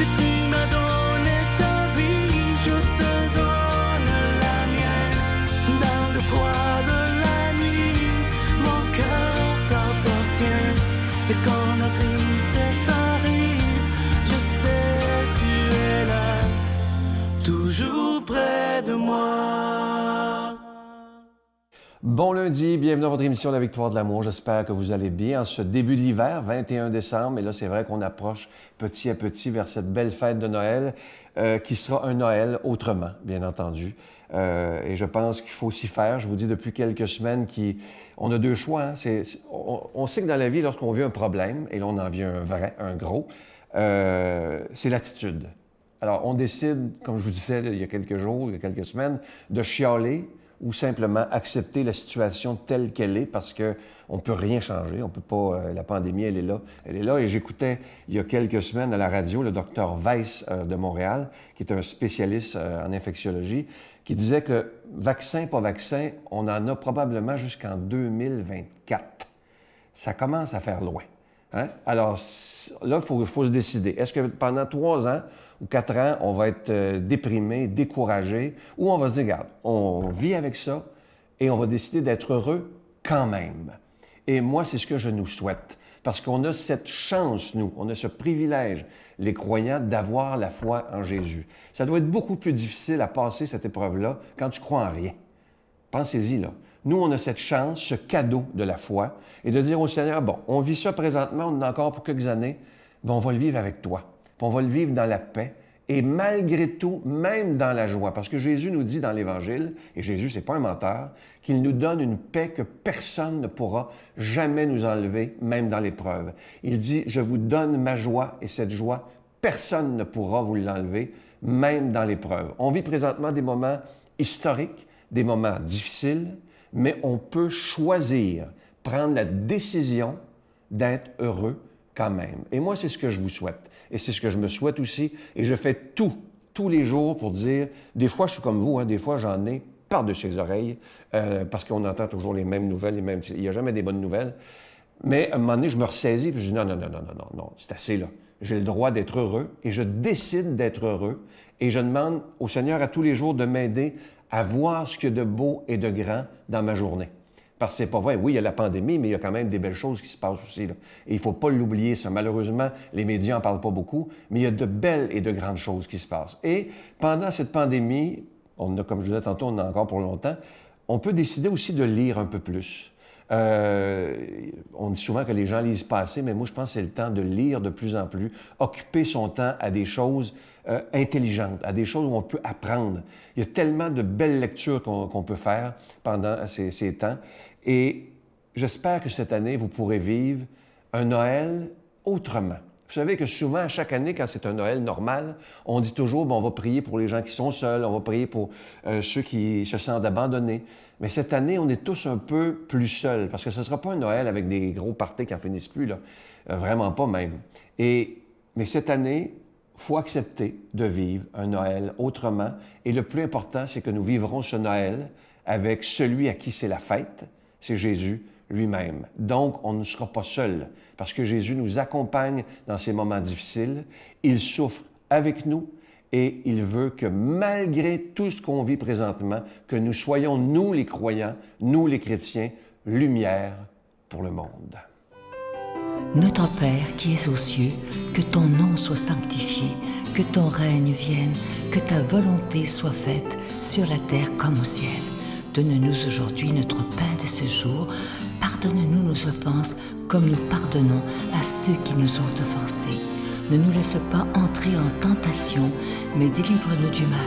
Si tu m'as donné ta vie, je te donne la mienne. Dans le froid de la nuit, mon cœur t'appartient. Et quand la tristesse arrive, je sais tu es là, toujours près de moi. Bon lundi, bienvenue dans votre émission La Victoire de l'amour. J'espère que vous allez bien en ce début de l'hiver, 21 décembre. Et là, c'est vrai qu'on approche petit à petit vers cette belle fête de Noël qui sera un Noël autrement, bien entendu. Et je pense qu'il faut s'y faire. Je vous dis depuis quelques semaines qu'on a deux choix. Hein. On sait que dans la vie, lorsqu'on vit un problème, et là, on en vit un vrai, un gros, c'est l'attitude. Alors, on décide, comme je vous disais il y a quelques jours, il y a quelques semaines, de chialer ou simplement accepter la situation telle qu'elle est parce qu'on ne peut rien changer. On peut pas, la pandémie, elle est là. Elle est là. Et j'écoutais il y a quelques semaines à la radio le docteur Weiss de Montréal, qui est un spécialiste en infectiologie, qui disait que vaccin, pas vaccin, on en a probablement jusqu'en 2024. Ça commence à faire loin. Hein? Alors là, il faut se décider. Est-ce que pendant 3 ans ou 4 ans, on va être déprimé, découragé, ou on va se dire, regarde, on vit avec ça et on va décider d'être heureux quand même. Et moi, c'est ce que je nous souhaite. Parce qu'on a cette chance, nous, on a ce privilège, les croyants, d'avoir la foi en Jésus. Ça doit être beaucoup plus difficile à passer cette épreuve-là quand tu crois en rien. Pensez-y, là. Nous, on a cette chance, ce cadeau de la foi, et de dire au Seigneur, bon, on vit ça présentement, on en a encore pour quelques années, mais on va le vivre avec toi. Puis on va le vivre dans la paix, et malgré tout, même dans la joie. Parce que Jésus nous dit dans l'Évangile, et Jésus, c'est pas un menteur, qu'il nous donne une paix que personne ne pourra jamais nous enlever, même dans l'épreuve. Il dit, je vous donne ma joie, et cette joie, personne ne pourra vous l'enlever, même dans l'épreuve. On vit présentement des moments historiques, des moments difficiles, mais on peut choisir, prendre la décision d'être heureux quand même. Et moi, c'est ce que je vous souhaite. Et c'est ce que je me souhaite aussi. Et je fais tous les jours pour dire, des fois, je suis comme vous, hein, des fois, j'en ai par-dessus les oreilles, parce qu'on entend toujours les mêmes nouvelles, il n'y a jamais des bonnes nouvelles. Mais à un moment donné, je me ressaisis, et je dis, non, c'est assez là. J'ai le droit d'être heureux, et je décide d'être heureux, et je demande au Seigneur à tous les jours de m'aider à voir ce qu'il y a de beau et de grand dans ma journée. Parce que c'est pas vrai, oui, il y a la pandémie, mais il y a quand même des belles choses qui se passent aussi, là. Et il faut pas l'oublier, ça. Malheureusement, les médias en parlent pas beaucoup, mais il y a de belles et de grandes choses qui se passent. Et pendant cette pandémie, on a, comme je disais tantôt, on en a encore pour longtemps, on peut décider aussi de lire un peu plus. On dit souvent que les gens lisent pas assez, mais moi, je pense que c'est le temps de lire de plus en plus, occuper son temps à des choses intelligentes, à des choses où on peut apprendre. Il y a tellement de belles lectures qu'on peut faire pendant ces temps. Et j'espère que cette année, vous pourrez vivre un Noël autrement. Vous savez que souvent, chaque année, quand c'est un Noël normal, on dit toujours, bon, on va prier pour les gens qui sont seuls, on va prier pour ceux qui se sentent abandonnés. Mais cette année, on est tous un peu plus seuls, parce que ce ne sera pas un Noël avec des gros parties qui n'en finissent plus, là. Vraiment pas même. Mais cette année, il faut accepter de vivre un Noël autrement. Et le plus important, c'est que nous vivrons ce Noël avec celui à qui c'est la fête, c'est Jésus lui-même. Donc, on ne sera pas seul, parce que Jésus nous accompagne dans ces moments difficiles. Il souffre avec nous et il veut que malgré tout ce qu'on vit présentement, que nous soyons, nous les croyants, nous les chrétiens, lumière pour le monde. Notre Père qui es aux cieux, que ton nom soit sanctifié, que ton règne vienne, que ta volonté soit faite sur la terre comme au ciel. Donne-nous aujourd'hui notre pain de ce jour. Pardonne-nous nos offenses comme nous pardonnons à ceux qui nous ont offensés. Ne nous laisse pas entrer en tentation, mais délivre-nous du mal,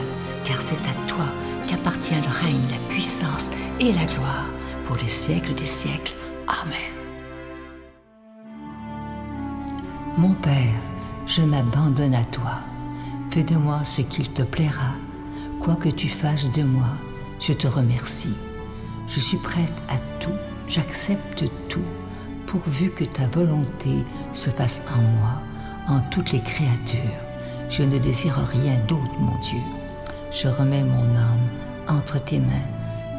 car c'est à toi qu'appartient le règne, la puissance et la gloire pour les siècles des siècles. Amen. Mon Père, je m'abandonne à toi. Fais de moi ce qu'il te plaira. Quoi que tu fasses de moi, je te remercie. Je suis prête à tout, j'accepte tout, pourvu que ta volonté se fasse en moi, en toutes les créatures. Je ne désire rien d'autre, mon Dieu. Je remets mon âme entre tes mains.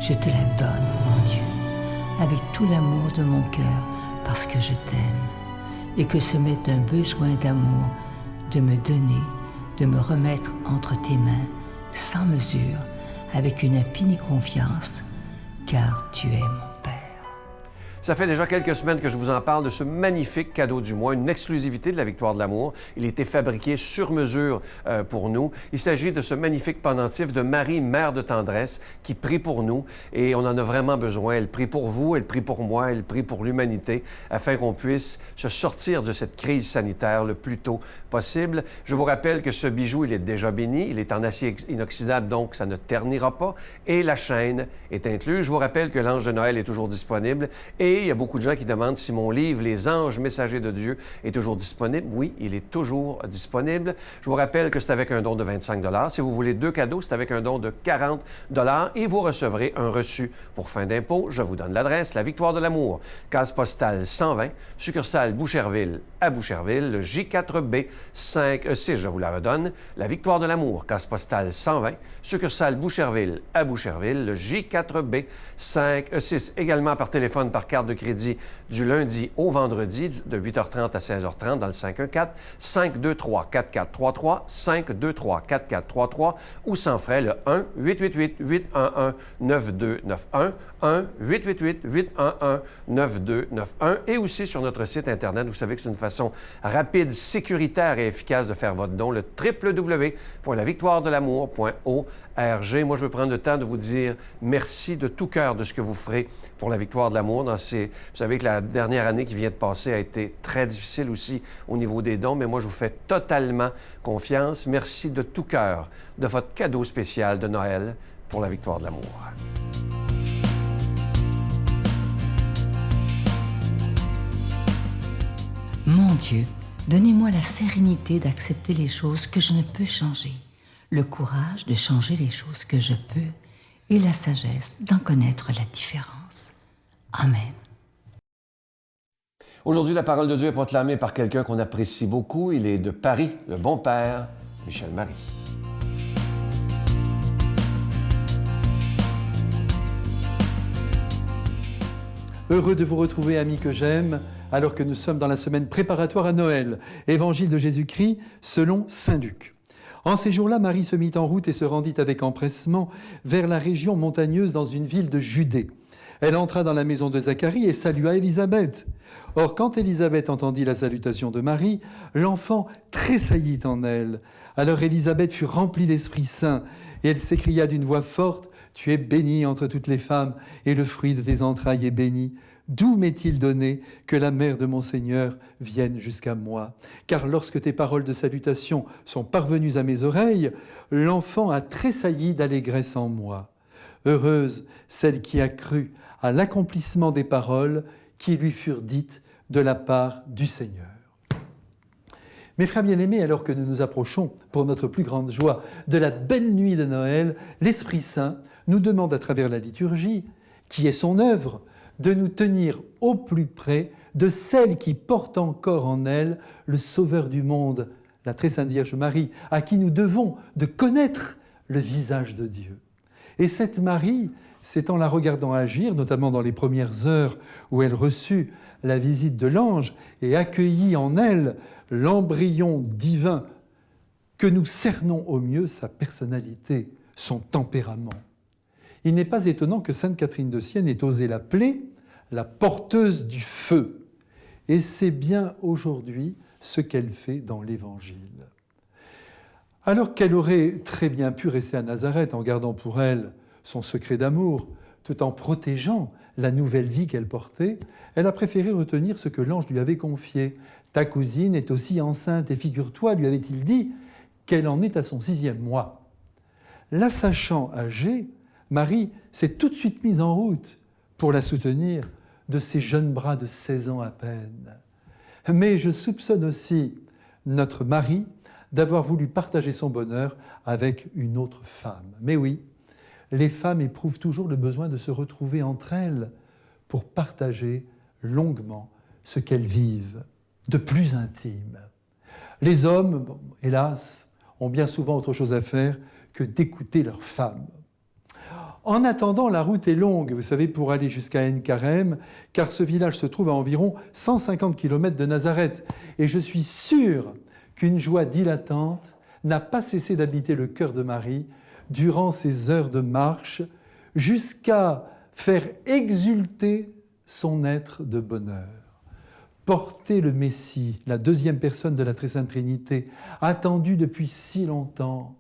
Je te la donne, mon Dieu, avec tout l'amour de mon cœur, parce que je t'aime, et que ce m'est un besoin d'amour de me donner de me remettre entre tes mains, sans mesure, avec une infinie confiance, car tu es mon Père. Ça fait déjà quelques semaines que je vous en parle de ce magnifique cadeau du mois, une exclusivité de la Victoire de l'amour. Il a été fabriqué sur mesure pour nous. Il s'agit de ce magnifique pendentif de Marie, Mère de tendresse, qui prie pour nous et on en a vraiment besoin. Elle prie pour vous, elle prie pour moi, elle prie pour l'humanité afin qu'on puisse se sortir de cette crise sanitaire le plus tôt possible. Je vous rappelle que ce bijou, il est déjà béni, il est en acier inoxydable, donc ça ne ternira pas et la chaîne est incluse. Je vous rappelle que l'ange de Noël est toujours disponible et il y a beaucoup de gens qui demandent si mon livre, Les anges messagers de Dieu, est toujours disponible. Oui, il est toujours disponible. Je vous rappelle que c'est avec un don de 25 $. Si vous voulez 2 cadeaux, c'est avec un don de 40 $ et vous recevrez un reçu pour fin d'impôt. Je vous donne l'adresse, la Victoire de l'amour, case postale 120, succursale Boucherville à Boucherville, le J4B 6, je vous la redonne, la Victoire de l'amour, case postale 120, succursale Boucherville à Boucherville, le J4B 6, également par téléphone, par carte de crédit du lundi au vendredi de 8h30 à 16h30 dans le 514-523-4433, 523-4433 ou sans frais le 1-888-811-9291, 1-888-811-9291 et aussi sur notre site Internet. Vous savez que c'est une façon rapide, sécuritaire et efficace de faire votre don, le www.lavictoiredelamour.org. Moi, je veux prendre le temps de vous dire merci de tout cœur de ce que vous ferez pour la Victoire de l'amour. Vous savez que la dernière année qui vient de passer a été très difficile aussi au niveau des dons, mais moi, je vous fais totalement confiance. Merci de tout cœur de votre cadeau spécial de Noël pour la Victoire de l'amour. Mon Dieu, donnez-moi la sérénité d'accepter les choses que je ne peux changer, le courage de changer les choses que je peux et la sagesse d'en connaître la différence. Amen. Aujourd'hui, la parole de Dieu est proclamée par quelqu'un qu'on apprécie beaucoup. Il est de Paris, le bon père, Michel Marie. Heureux de vous retrouver, amis que j'aime, alors que nous sommes dans la semaine préparatoire à Noël. Évangile de Jésus-Christ selon saint Luc. En ces jours-là, Marie se mit en route et se rendit avec empressement vers la région montagneuse dans une ville de Judée. Elle entra dans la maison de Zacharie et salua Élisabeth. Or, quand Élisabeth entendit la salutation de Marie, l'enfant tressaillit en elle. Alors Élisabeth fut remplie d'Esprit Saint et elle s'écria d'une voix forte, « Tu es bénie entre toutes les femmes et le fruit de tes entrailles est béni. D'où m'est-il donné que la mère de mon Seigneur vienne jusqu'à moi? Car lorsque tes paroles de salutation sont parvenues à mes oreilles, l'enfant a tressailli d'allégresse en moi. Heureuse celle qui a cru à l'accomplissement des paroles qui lui furent dites de la part du Seigneur. » Mes frères bien-aimés, alors que nous nous approchons, pour notre plus grande joie, de la belle nuit de Noël, l'Esprit Saint nous demande à travers la liturgie, qui est son œuvre, de nous tenir au plus près de celle qui porte encore en elle le Sauveur du monde, la très sainte Vierge Marie, à qui nous devons de connaître le visage de Dieu. Et cette Marie, c'est en la regardant agir, notamment dans les premières heures où elle reçut la visite de l'ange et accueillit en elle l'embryon divin, que nous cernons au mieux sa personnalité, son tempérament. Il n'est pas étonnant que sainte Catherine de Sienne ait osé l'appeler la porteuse du feu. Et c'est bien aujourd'hui ce qu'elle fait dans l'Évangile. Alors qu'elle aurait très bien pu rester à Nazareth en gardant pour elle son secret d'amour, tout en protégeant la nouvelle vie qu'elle portait, elle a préféré retenir ce que l'ange lui avait confié. « Ta cousine est aussi enceinte et figure-toi, lui avait-il dit, qu'elle en est à son 6e mois. » La sachant âgée, Marie s'est tout de suite mise en route pour la soutenir de ses jeunes bras de 16 ans à peine. Mais je soupçonne aussi notre Marie d'avoir voulu partager son bonheur avec une autre femme. Mais oui, les femmes éprouvent toujours le besoin de se retrouver entre elles pour partager longuement ce qu'elles vivent de plus intime. Les hommes, hélas, ont bien souvent autre chose à faire que d'écouter leurs femmes. En attendant, la route est longue, vous savez, pour aller jusqu'à En-Carême, car ce village se trouve à environ 150 km de Nazareth. Et je suis sûr qu'une joie dilatante n'a pas cessé d'habiter le cœur de Marie durant ces heures de marche, jusqu'à faire exulter son être de bonheur. Porter le Messie, la deuxième personne de la Très Sainte Trinité, attendue depuis si longtemps,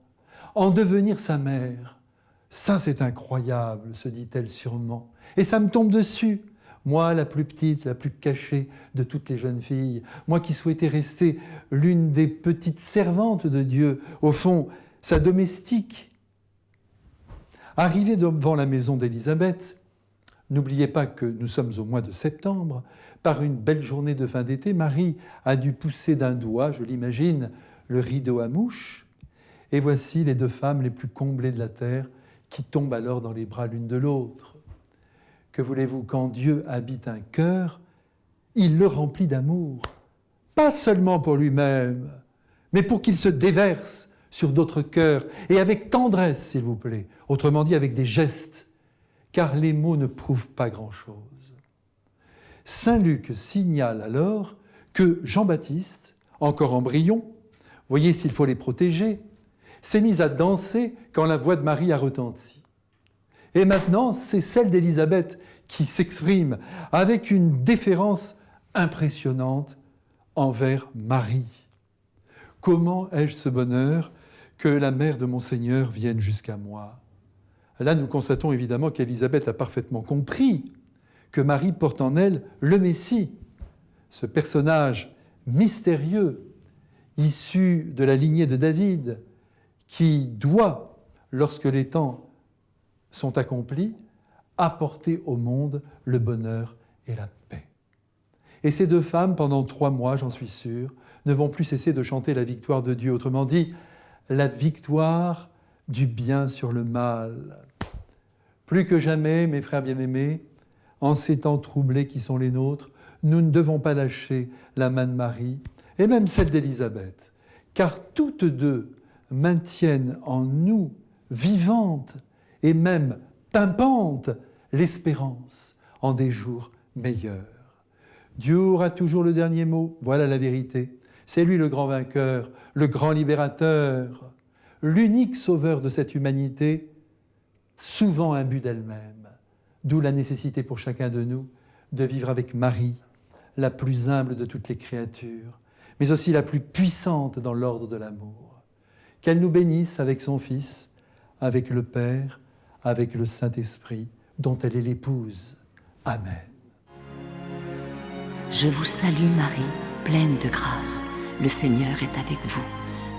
en devenir sa mère, ça c'est incroyable, se dit-elle sûrement. Et ça me tombe dessus. Moi, la plus petite, la plus cachée de toutes les jeunes filles, moi qui souhaitais rester l'une des petites servantes de Dieu, au fond, sa domestique. Arrivée devant la maison d'Élisabeth, n'oubliez pas que nous sommes au mois de septembre, par une belle journée de fin d'été, Marie a dû pousser d'un doigt, je l'imagine, le rideau à mouche, et voici les deux femmes les plus comblées de la terre qui tombent alors dans les bras l'une de l'autre. Que voulez-vous, quand Dieu habite un cœur, il le remplit d'amour, pas seulement pour lui-même, mais pour qu'il se déverse sur d'autres cœurs, et avec tendresse, s'il vous plaît, autrement dit avec des gestes, car les mots ne prouvent pas grand-chose. Saint Luc signale alors que Jean-Baptiste, encore embryon, voyez s'il faut les protéger, s'est mis à danser quand la voix de Marie a retenti. Et maintenant, c'est celle d'Élisabeth qui s'exprime avec une déférence impressionnante envers Marie. Comment ai-je ce bonheur que la mère de mon Seigneur vienne jusqu'à moi? Là, nous constatons évidemment qu'Élisabeth a parfaitement compris que Marie porte en elle le Messie, ce personnage mystérieux, issu de la lignée de David, qui doit, lorsque les temps sont accomplis, apporter au monde le bonheur et la paix. Et ces deux femmes, pendant 3 mois, j'en suis sûr, ne vont plus cesser de chanter la victoire de Dieu, autrement dit, la victoire du bien sur le mal. Plus que jamais, mes frères bien-aimés, en ces temps troublés qui sont les nôtres, nous ne devons pas lâcher la main de Marie, et même celle d'Élisabeth, car toutes deux maintiennent en nous, vivante et même pimpante, l'espérance en des jours meilleurs. Dieu aura toujours le dernier mot, voilà la vérité. C'est lui le grand vainqueur, le grand libérateur, l'unique sauveur de cette humanité, souvent imbue d'elle-même. D'où la nécessité pour chacun de nous de vivre avec Marie, la plus humble de toutes les créatures, mais aussi la plus puissante dans l'ordre de l'amour. Qu'elle nous bénisse avec son Fils, avec le Père, avec le Saint-Esprit, dont elle est l'épouse. Amen. Je vous salue Marie, pleine de grâce. Le Seigneur est avec vous.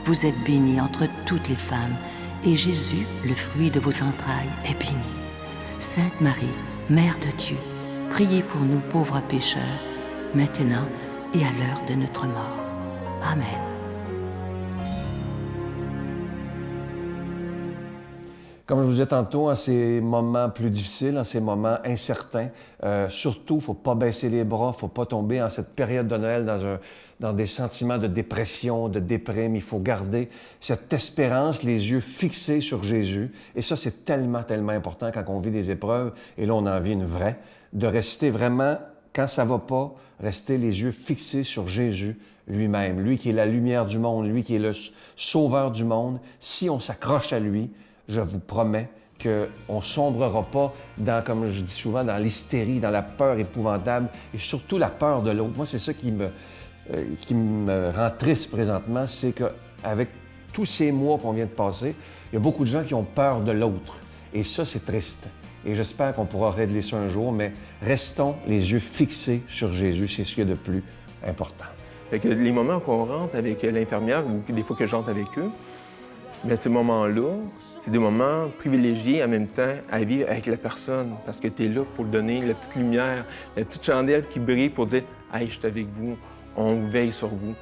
Vous êtes bénie entre toutes les femmes, et Jésus, le fruit de vos entrailles, est béni. Sainte Marie, Mère de Dieu, priez pour nous pauvres pécheurs, maintenant et à l'heure de notre mort. Amen. Comme je vous disais tantôt, en ces moments plus difficiles, en ces moments incertains, surtout, il ne faut pas baisser les bras, il ne faut pas tomber en cette période de Noël dans des sentiments de dépression, de déprime. Il faut garder cette espérance, les yeux fixés sur Jésus. Et ça, c'est tellement, tellement important quand on vit des épreuves, et là, on en vit une vraie, de rester vraiment, quand ça ne va pas, rester les yeux fixés sur Jésus lui-même. Lui qui est la lumière du monde, lui qui est le sauveur du monde. Si on s'accroche à lui, je vous promets qu'on ne sombrera pas dans, comme je dis souvent, dans l'hystérie, dans la peur épouvantable et surtout la peur de l'autre. Moi, c'est ça qui me rend triste présentement, c'est qu'avec tous ces mois qu'on vient de passer, il y a beaucoup de gens qui ont peur de l'autre. Et ça, c'est triste. Et j'espère qu'on pourra régler ça un jour, mais restons les yeux fixés sur Jésus, c'est ce qu'il y a de plus important. Fait que les moments qu'on rentre avec l'infirmière, ou des fois que je rentre avec eux, bien, ces moments-là, c'est des moments privilégiés en même temps à vivre avec la personne, parce que tu es là pour donner la petite lumière, la petite chandelle qui brille pour dire « Hey, je suis avec vous, on veille sur vous ».